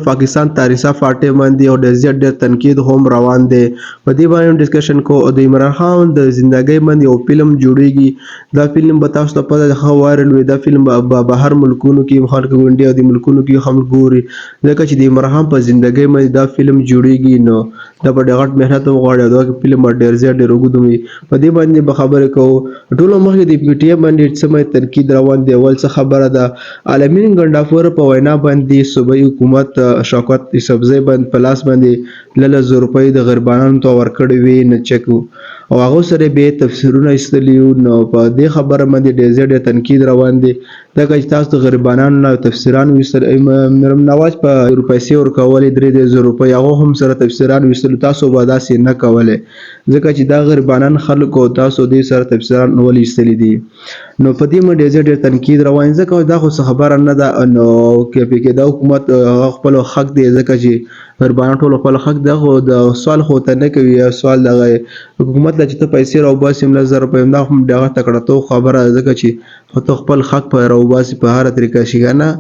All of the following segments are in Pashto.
پاکستان تاریخا فاټه باندې او د زیات ډېر تنقید هم روان دی. په دې باندې ډسکشن کو او د عمران خان د زندګۍ باندې یو فلم جوړیږي. دا فلم به تاسو ته پته ده ښه وایرل وي. دا فلم به بهر ملکونو کې خلک ګونډي او د ملکونو کې خلک ګوري ځکه چې د عمران خان په زندګۍ باندې دا فلم جوړیږي. نو دا به ډېر غټ محنت وغواړي او دا فلم به ډېر زیات ډېر اوږد وي. په دې باندې به خبرې کوو. ټولو مخکې د پی ټي ایم باندې څه تنقید روان دی. اول څه خبره ده عالمین ګنډافور په وینا باندې صوبایي حکومت شوکت یوسفزۍ باندې په لاس باندې 2,00,000 روپۍ د غریبانو ته ورکړې وې نه چک او هغه سره به تفسیرونه ایستلي وو. نو په دې خبره باندې ډېر زیات تنقید روان دی ځکه چې تاسو د غریبانو نه تفسیران ویستل مریم نواز په پیسې ورکولې 3,000 روپۍ هغه هم سره تفسیران ویستل. تاسو به داسې نه کولې ځکه چې دا غریبانان خلکو تاسو دې سره تفسیران ولې ایستلي دي. نو په دې باندې ډېر زیات تنقید روان ځکه دا خو خبره نه ده. نو کې دا حکومت خپل حق دی ځکه چې غریبانو ټول خپل حق ده خو د سوال خو ته نه کوي. سوال دغه حکومت لا چې ته پیسې راوباسي 2,000 روپۍ دا هم دغه تکړه تو خبره ځکه چې ته خپل حق په راوباسي په هر طریقه شي کنه.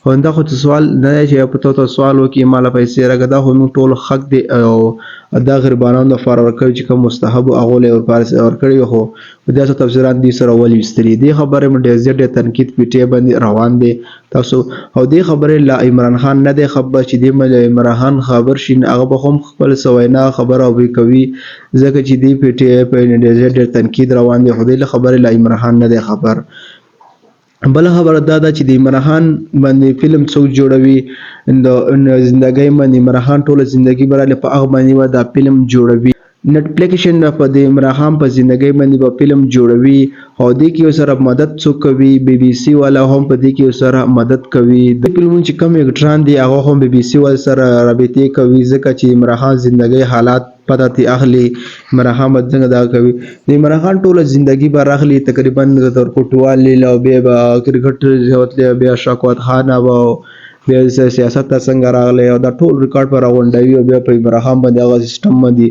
خو دا خو سوال نه دی چې په تو سوال وکي مال پیسې راګه دا خو نو ټول حق دی او دا غریبانو لپاره ورکوي چې کوم مستحب هغه له ورکړي. خو په داسې تفسیرات دي سره ولې استری دي خبره مې ډېر زیات تنقید پیټي باندې روان دي تاسو او دې خبره لا عمران خان نه دی خبر چې دې عمران خان خبر شي هغه به هم خپل سوینا خبره او کوي ځکه چې دې پیټي په ډېر زیات تنقید روان دي. خو دې خبره لا عمران خان نه دی خبر. بل خبره دا ده چې د عمران خان باندې فلم څوک جوړوي د زندګۍ باندې عمران خان ټوله زندګي براله په هغه باندې دا فلم جوړوي. نټفلیکشن په د عمران خان په زندګۍ باندې په فلم جوړوي او د کې سره مدد څوک کوي بي بي سي والا هم په دې کې سره مدد کوي. د فلم چې کوم اکټران دي هغه هم بي بي سي ول سره رابطه کوي ځکه چې عمران خان زندګۍ حالات پته تی اخلي. عمران خان څنګه دا کوي د عمران خان ټوله زندگی به راغلی تقریبا تر کوټوال له بیا به کرکټ هوتله بیا شاکوت خان او بیا سیاست څنګه راغلی او دا ټول ریکارډ پر راغونډوي او بیا په عمران خان باندې هغه سیستم باندې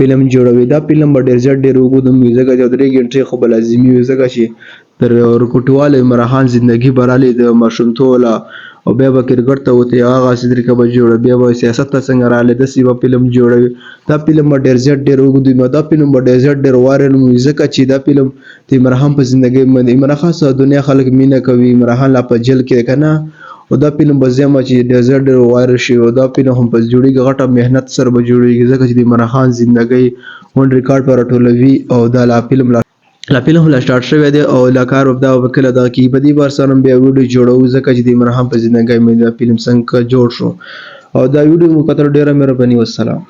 فلم جوړوي. دا فلم به ډېر زیات ډېر وګړو میوزیک او 3 غنټې خو بل لازمي وي ځکه چې تر کوټوال عمران خان زندگی براله د مشروطه او بیا به کرکټ ته وته هغه سیدریکه به جوړ بیا به سیاست څنګه رااله د سی په فلم جوړوي. دا فلم ډېر زیات ډېر وګړو دا فلم ډېر زیات ډېر وایرل ځکه چې دا فلم د عمران خان په زندګۍ باندې عمران خان سره دنیا خلک مینه کوي. عمران خان لا په جیل کې کنه او دا فلم به زما چې ډېر زیات ډېر وایرل شي او دا فلم هم په جوړیږي غټه مهنت سره به جوړیږي ځکه چې د عمران خان زندګۍ ون ریکارډ پر ټولوي او دا لا فلم لا سٹارټ شوی دی او لا کار وبدا وکړه دا کی په دې بار سره بیا ویډیو جوړو ځکه چې د عمران خان په زندګۍ باندې فلم څنګه جوړ شو او دا ویډیو مو کتل ډیره مهرباني والسلام.